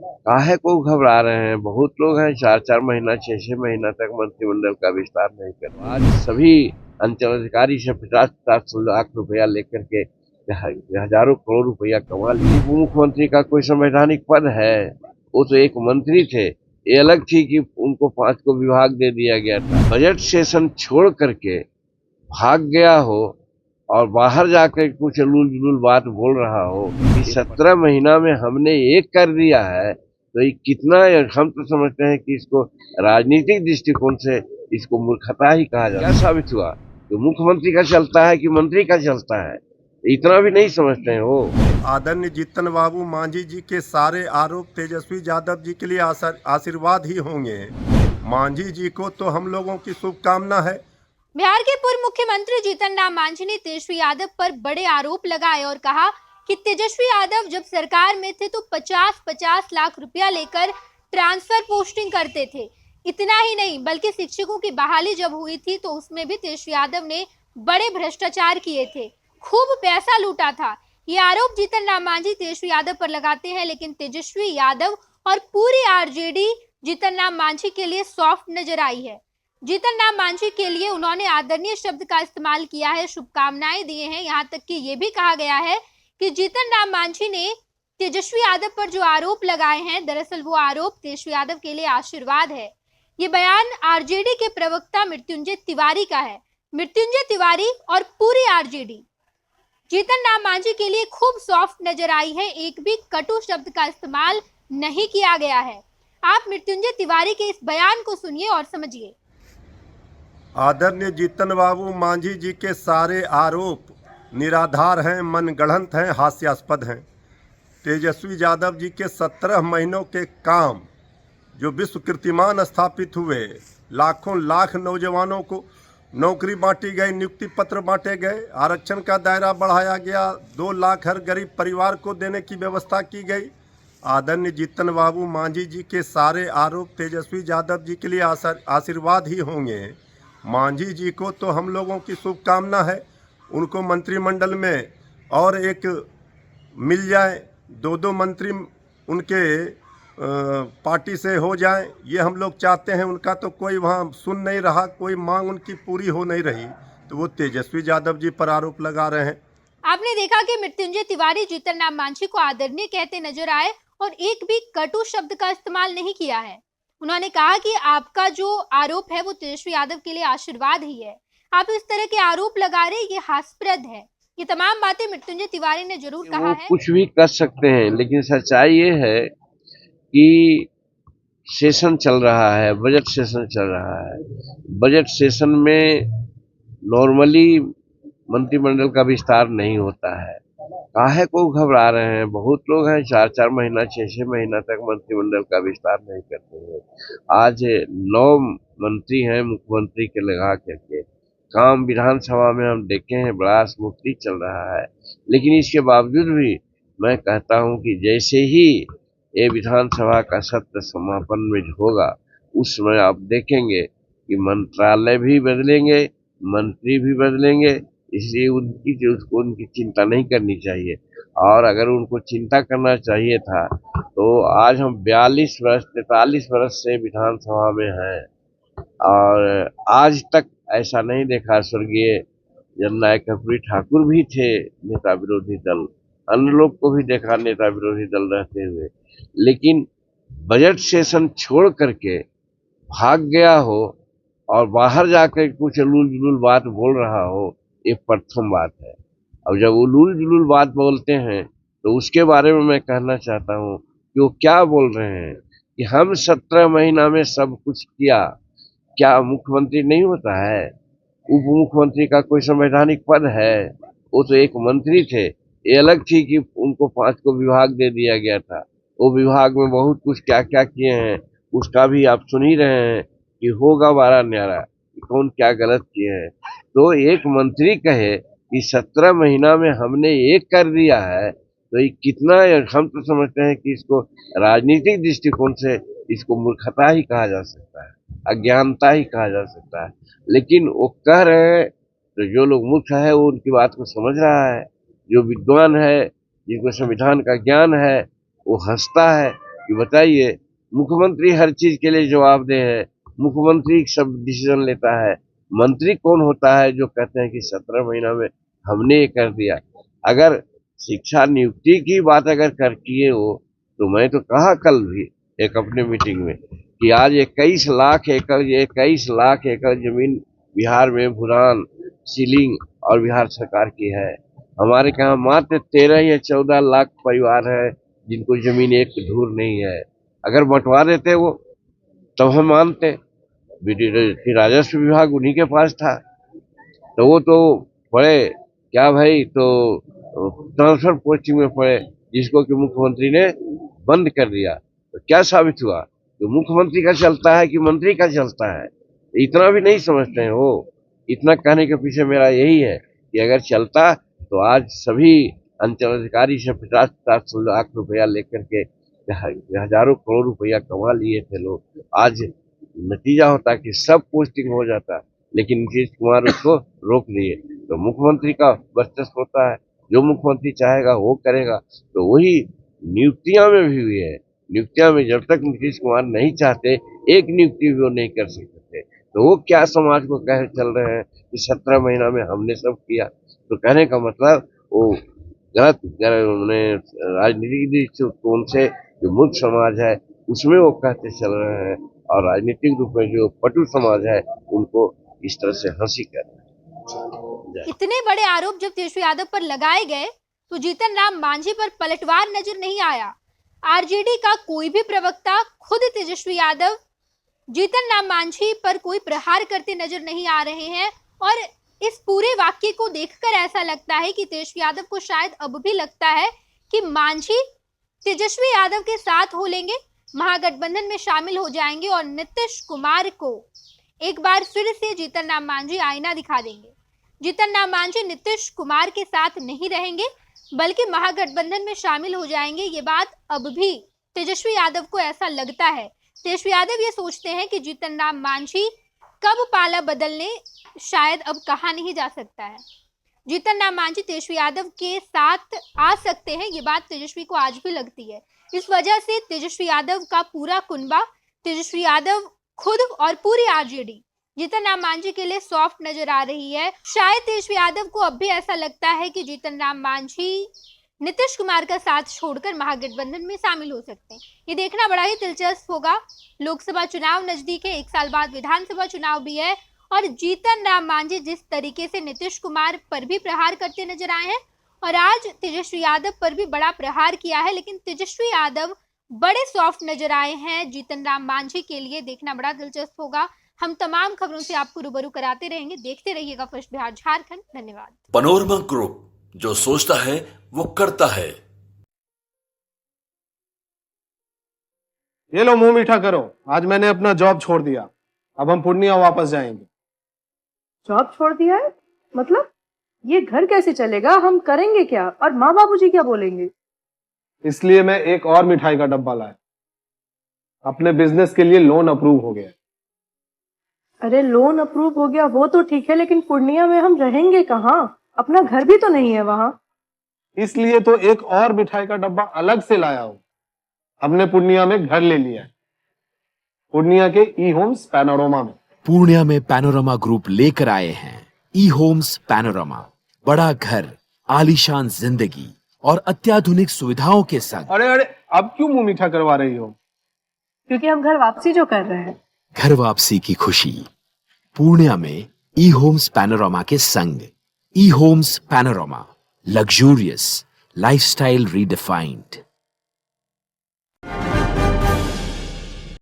काहे को घबरा रहे हैं? बहुत लोग हैं 4-4 महीना 6-6 महीना तक मंत्रिमंडल का विस्तार नहीं करते। आज सभी अंचलाधिकारी से 50-50 लाख रुपया लेकर के हजारों करोड़ रुपया कमा लिए। उप मुख्यमंत्री का कोई संवैधानिक पद है? वो तो एक मंत्री थे। ये अलग थी कि उनको 5 को विभाग दे दिया गया था। बजट सेशन छोड़ करके भाग गया हो और बाहर जाकर कुछ लूल जुलूल बात बोल रहा हो कि 17 महीना में हमने एक कर दिया है, तो ये कितना, हम तो समझते हैं कि इसको राजनीतिक दृष्टिकोण से इसको मूर्खता ही कहा जाता है। क्या साबित हुआ? तो मुख्यमंत्री का चलता है कि मंत्री का चलता है, इतना भी नहीं समझते हैं वो। आदरणीय जीतन बाबू मांझी जी के सारे आरोप तेजस्वी यादव जी के लिए आशीर्वाद ही होंगे। मांझी जी को तो हम लोगों की शुभकामना है। बिहार के पूर्व मुख्यमंत्री जीतन राम मांझी ने तेजस्वी यादव पर बड़े आरोप लगाए और कहा कि तेजस्वी यादव जब सरकार में थे तो 50-50 लाख रुपया लेकर ट्रांसफर पोस्टिंग करते थे। इतना ही नहीं बल्कि शिक्षकों की बहाली जब हुई थी तो उसमें भी तेजस्वी यादव ने बड़े भ्रष्टाचार किए थे, खूब पैसा लूटा था। ये आरोप जीतन राम मांझी तेजस्वी यादव पर लगाते हैं, लेकिन तेजस्वी यादव और पूरी आरजेडी जीतन राम मांझी के लिए सॉफ्ट नजर आई है। जीतन राम मांझी के लिए उन्होंने आदरणीय शब्द का इस्तेमाल किया है, शुभकामनाएं दिए हैं। यहाँ तक कि ये भी कहा गया है कि जीतन राम मांझी ने तेजस्वी यादव पर जो आरोप लगाए हैं, दरअसल वो आरोप तेजस्वी यादव के लिए आशीर्वाद है। ये बयान आरजेडी के प्रवक्ता मृत्युंजय तिवारी का है। मृत्युंजय तिवारी और पूरी आरजेडी जीतन राम मांझी के लिए खूब सॉफ्ट नजर आई है। एक भी कटु शब्द का इस्तेमाल नहीं किया गया है। आप मृत्युंजय तिवारी के इस बयान को सुनिए और समझिए। आदरणीय जीतन बाबू मांझी जी के सारे आरोप निराधार हैं, मनगढ़ंत हैं, हास्यास्पद हैं। तेजस्वी यादव जी के 17 महीनों के काम जो विश्व कीर्तिमान स्थापित हुए, लाखों लाख नौजवानों को नौकरी बांटी गई, नियुक्ति पत्र बांटे गए, आरक्षण का दायरा बढ़ाया गया, 2 लाख हर गरीब परिवार को देने की व्यवस्था की गई। आदरणीय जीतन बाबू मांझी जी के सारे आरोप तेजस्वी यादव जी के लिए आशीर्वाद ही होंगे। मांझी जी को तो हम लोगों की शुभकामना है। उनको मंत्रिमंडल में और एक मिल जाए, 2-2 मंत्री उनके पार्टी से हो जाए, ये हम लोग चाहते हैं। उनका तो कोई वहाँ सुन नहीं रहा, कोई मांग उनकी पूरी हो नहीं रही, तो वो तेजस्वी यादव जी पर आरोप लगा रहे हैं। आपने देखा कि मृत्युंजय तिवारी जीतन राम मांझी को आदरणीय कहते नजर आए और एक भी कटु शब्द का इस्तेमाल नहीं किया है। उन्होंने कहा कि आपका जो आरोप है वो तेजस्वी यादव के लिए आशीर्वाद ही है। आप इस तरह के आरोप लगा रहे, ये हास्यप्रद है। ये तमाम बातें मृत्युंजय तिवारी ने जरूर कहा वो है। कुछ भी कर सकते हैं, लेकिन सच्चाई ये है कि सेशन चल रहा है, बजट सेशन चल रहा है। बजट सेशन में नॉर्मली मंत्रिमंडल का विस्तार नहीं होता है। काहे को घबरा रहे हैं? बहुत लोग हैं 4-4 महीना 6-6 महीना तक मंत्रिमंडल का विस्तार नहीं करते हैं। आज 9 मंत्री हैं मुख्यमंत्री के लगा करके। काम विधानसभा में हम देखे हैं बड़ा स्मूथली चल रहा है, लेकिन इसके बावजूद भी मैं कहता हूं कि जैसे ही ये विधानसभा का सत्र समापन में होगा, उस समय आप देखेंगे कि मंत्रालय भी बदलेंगे, मंत्री भी बदलेंगे। इसलिए उनकी चिंता नहीं करनी चाहिए। और अगर उनको चिंता करना चाहिए था तो आज हम 42 वर्ष 43 वर्ष से विधानसभा में हैं और आज तक ऐसा नहीं देखा। स्वर्गीय जननायक कर्पूरी ठाकुर भी थे नेता विरोधी दल, अन्य लोग को भी देखा नेता विरोधी दल रहते हुए, लेकिन बजट सेशन छोड़ करके भाग गया हो और बाहर जाकर कुछ लूल जुलूल बात बोल रहा हो, ये प्रथम बात है। अब जब वो लूल जुलूल बात बोलते हैं तो उसके बारे में मैं कहना चाहता हूँ कि वो क्या बोल रहे हैं कि हम 17 महीना में सब कुछ किया। क्या मुख्यमंत्री नहीं होता है? उप मुख्यमंत्री का कोई संवैधानिक पद है? वो तो एक मंत्री थे। ये अलग थी कि उनको 5 को विभाग दे दिया गया था। वो विभाग में बहुत कुछ क्या क्या किए हैं उसका भी आप सुन ही रहे हैं कि होगा बारह न्यारा, कौन क्या गलत किए हैं। तो एक मंत्री कहे कि 17 महीना में हमने एक कर दिया है, तो ये कितना, हम तो समझते हैं कि इसको राजनीतिक दृष्टिकोण से इसको मूर्खता ही कहा जा सकता है, अज्ञानता ही कहा जा सकता है। लेकिन वो कह रहे हैं तो जो लोग मूर्ख है वो उनकी बात को समझ रहा है, जो विद्वान है जिनको संविधान का ज्ञान है वो हंसता है कि बताइए, मुख्यमंत्री हर चीज के लिए जवाबदेह है, मुख्यमंत्री सब डिसीजन लेता है। मंत्री कौन होता है जो कहते हैं कि 17 महीना में हमने ये कर दिया। अगर शिक्षा नियुक्ति की बात अगर कर किए हो तो मैं तो कहा कल भी एक अपने मीटिंग में कि आज 21 लाख एकड़ जमीन बिहार में भूदान सीलिंग और बिहार सरकार की है। हमारे यहाँ मात्र 13 या 14 लाख परिवार है जिनको जमीन एक धूर नहीं है। अगर बंटवा देते वो तब हम मानते कि राजस्व विभाग उन्हीं के पास था, तो वो तो पड़े क्या भाई, तो ट्रांसफर पोस्टिंग में पड़े जिसको कि मुख्यमंत्री ने बंद कर दिया। तो क्या साबित हुआ, तो मुख्यमंत्री का चलता है कि मंत्री का चलता है। इतना भी नहीं समझते हैं वो। इतना कहने के पीछे मेरा यही है कि अगर चलता तो आज सभी अंचलाधिकारी से 50-50 लाख रुपया लेकर के हजारों करोड़ रुपया कमा लिए थे लोग। आज नतीजा होता कि सब पोस्टिंग हो जाता, लेकिन नीतीश कुमार उसको रोक दिए। तो मुख्यमंत्री का वर्चस्व होता है, जो मुख्यमंत्री चाहेगा वो करेगा। तो वही नियुक्तियां में भी हुई है। नियुक्तियां में जब तक नीतीश कुमार नहीं चाहते एक नियुक्ति भी वो नहीं कर सकते थे। तो वो क्या समाज को कह चल रहे हैं कि 17 महीना में हमने सब किया। तो कहने का मतलब वो गलत राजनीतिक दृष्टिकोण से जो मूर्ख समाज है उसमें वो कहते चल रहे हैं, और राजनीतिक रूप में जो पटु समाज है उनको इस तरह से हंसी कर रहे हैं। इतने बड़े आरोप जब तेजस्वी यादव पर लगाए गए तो जीतन राम मांझी पर पलटवार नजर नहीं आया। आरजेडी का कोई भी प्रवक्ता, खुद तेजस्वी यादव जीतन राम मांझी पर कोई प्रहार करते नजर नहीं आ रहे हैं। और इस पूरे वाक्य को देखकर ऐसा लगता है कि तेजस्वी यादव को शायद अब भी लगता है कि मांझी तेजस्वी यादव के साथ हो लेंगे, महागठबंधन में शामिल हो जाएंगे और नीतीश कुमार को एक बार फिर से जीतन राम मांझी आईना दिखा देंगे। जीतन राम मांझी नीतीश कुमार के साथ नहीं रहेंगे बल्कि महागठबंधन में शामिल हो जाएंगे। ये बात अब भी तेजस्वी यादव को ऐसा लगता है। तेजस्वी यादव ये सोचते हैं कि जीतन राम मांझी कब पाला बदलने शायद अब कहा नहीं जा सकता है। जीतन राम मांझी तेजस्वी यादव के साथ आ सकते हैं, ये बात तेजस्वी को आज भी लगती है। इस वजह से तेजस्वी यादव का पूरा कुनबा, तेजस्वी यादव खुद और पूरी आरजेडी जीतन राम मांझी के लिए सॉफ्ट नजर आ रही है। शायद तेजस्वी यादव को अब भी ऐसा लगता है कि जीतन राम मांझी नीतीश कुमार का साथ छोड़कर महागठबंधन में शामिल हो सकते हैं। ये देखना बड़ा ही दिलचस्प होगा। लोकसभा चुनाव नजदीक है, 1 साल बाद विधानसभा चुनाव भी है, और जीतन राम मांझी जिस तरीके से नीतीश कुमार पर भी प्रहार करते नजर आए हैं और आज तेजस्वी यादव पर भी बड़ा प्रहार किया है, लेकिन तेजस्वी यादव बड़े सॉफ्ट नजर आए हैं जीतन राम मांझी के लिए। देखना बड़ा दिलचस्प होगा। हम तमाम खबरों से आपको रूबरू कराते रहेंगे। देखते रहिएगा फर्स्ट बिहार झारखंड। धन्यवाद। पैनोरमा ग्रुप, जो सोचता है वो करता है। ये लो मुंह मीठा करो, आज मैंने अपना जॉब छोड़ दिया, अब हम पूर्णिया वापस जाएंगे। जॉब छोड़ दिया है? मतलब ये घर कैसे चलेगा? हम करेंगे क्या? और माँ बाबूजी क्या बोलेंगे? इसलिए मैं एक और मिठाई का डब्बा लाया। अपने बिजनेस के लिए लोन अप्रूव हो गया। अरे लोन अप्रूव हो गया वो तो ठीक है, लेकिन पूर्णिया में हम रहेंगे कहाँ? अपना घर भी तो नहीं है वहाँ। इसलिए तो एक और मिठाई का डब्बा अलग से लाया हूँ। हमने पूर्णिया में घर ले लिया है, पूर्णिया के ई होम्स पैनोरमा में। पूर्णिया में पैनोरमा ग्रुप लेकर आए हैं ई होम्स पैनोरमा। बड़ा घर, आलीशान जिंदगी और अत्याधुनिक सुविधाओं के संग। अरे अब क्यों मुंह मीठा करवा रही हो? क्योंकि हम घर वापसी जो कर रहे हैं। घर वापसी की खुशी पूर्णिया में ई होम्स पैनोरमा के संग। E homes panorama, luxurious lifestyle redefined.